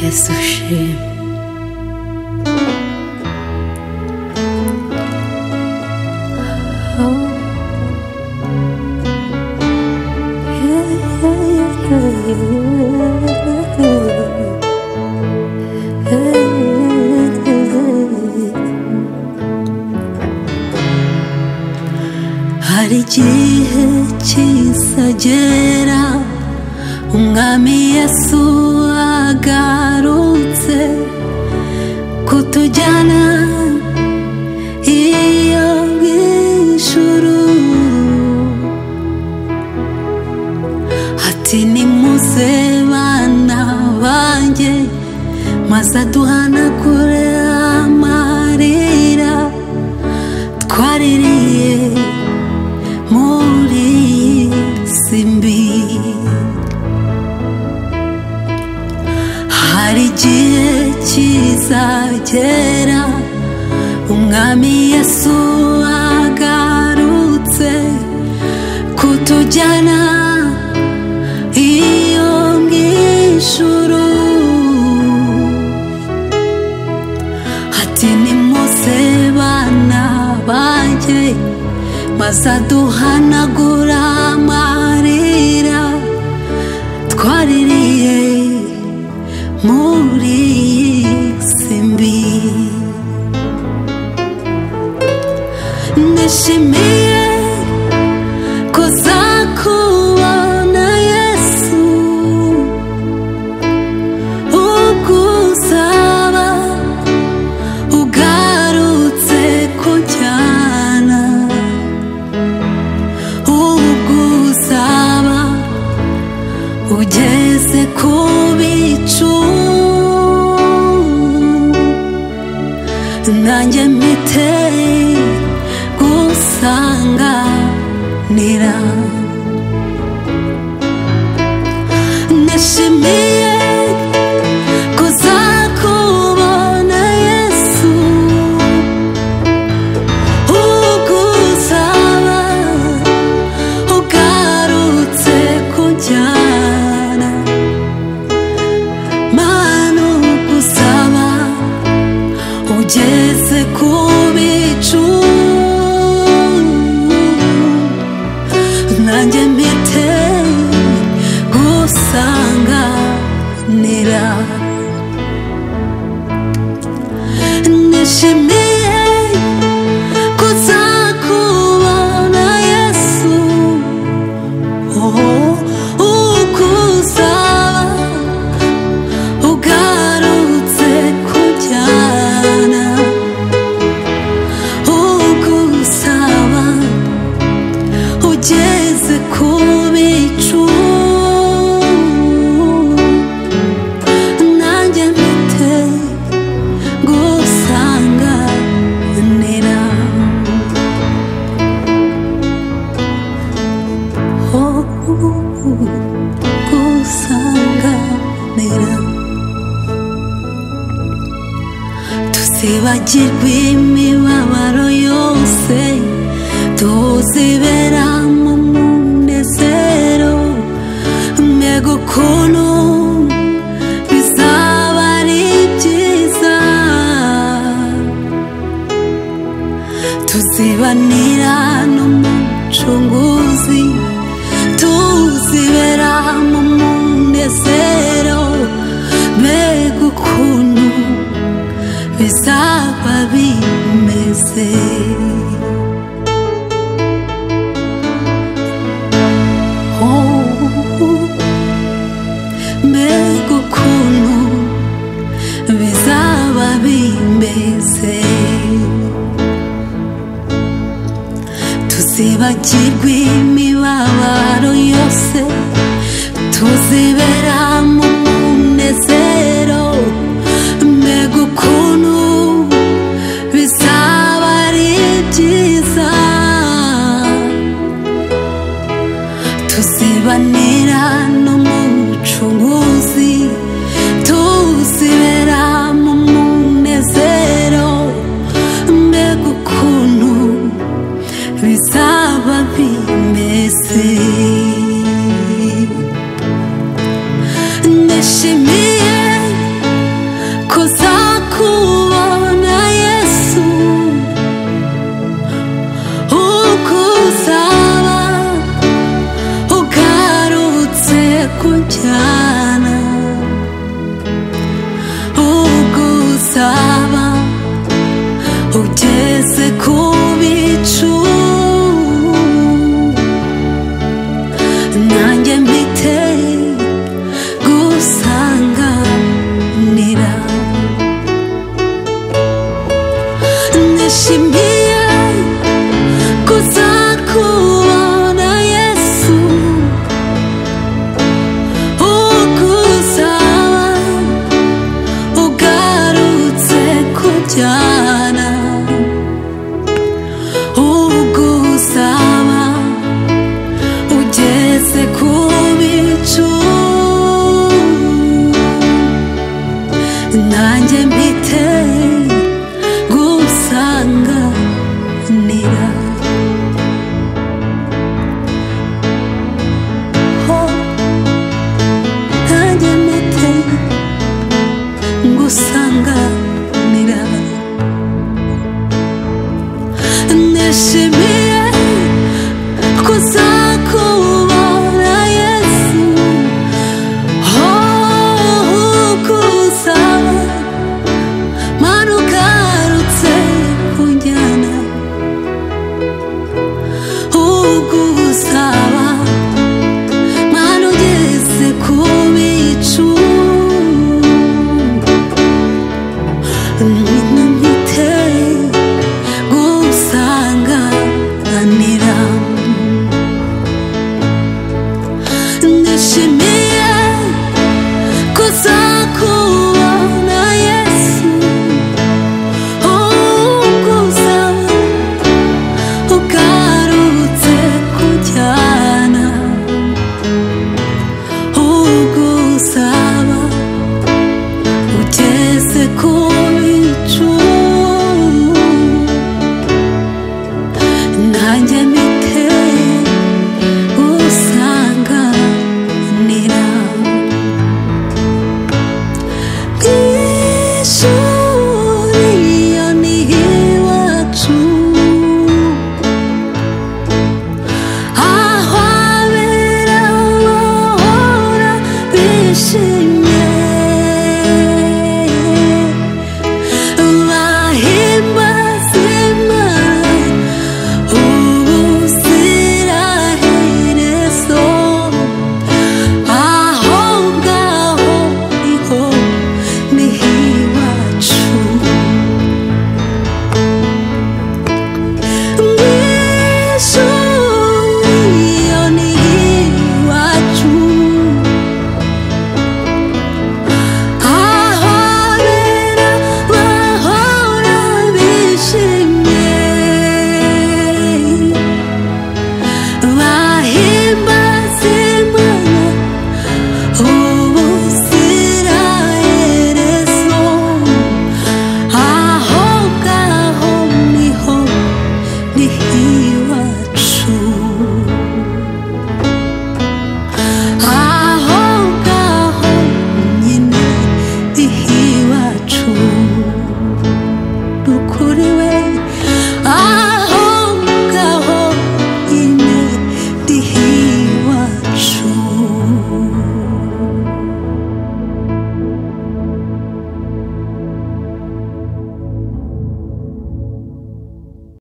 Yesu shimwe. Hari igihe kizagera umwami Yesu agarutse kutujyana iyo mw'ijuru, ati nimuze bana banjye maze aduhanagure amarira twaririye muri si mbi. Hari igihe kizagera umwami Yesu agarutse kutujyana iyo mw'ijuru, ati nimuze bana banjye maze aduhanagura amarira twaririye muri si mbi. Nishimiye kuzakubona Yesu ugusaba ugarutse kujyana, ugusaba ugeze ku bicu nanjye mpite gusanganira. Nishimiye kuzakubona Yesu ugusaba ugarutse kujyana, mana ugusaba ugeze ku bicu nanjye mpite gusanganira. Nishimiye kuzakubona Yesu ugusaba ugarutse kujyana, ugusaba ugeze ku bicu nanjye mpite gusanganira. Gusanganira, tuzibagirwe imibabaro yose tuzibera mu munezero, mbega ukuntu bizaba ari byiza, tuzibanira n'umucunguzi tuzibera mu munezero, mbega ukuntu bizaba bimeze. Mbega ukuntu bizaba bimeze, tuzibagirwe imibabaro yose tuzibera mu munezero, mbega ukuntu bizaba ari byiza, tuzibanira n'umucunguzi tuzibera mu munezero, mbega ukuntu bizaba bimeze. Nishimiye kuzakubona Yesu, ubwo uzaba ugarutse kunjyana.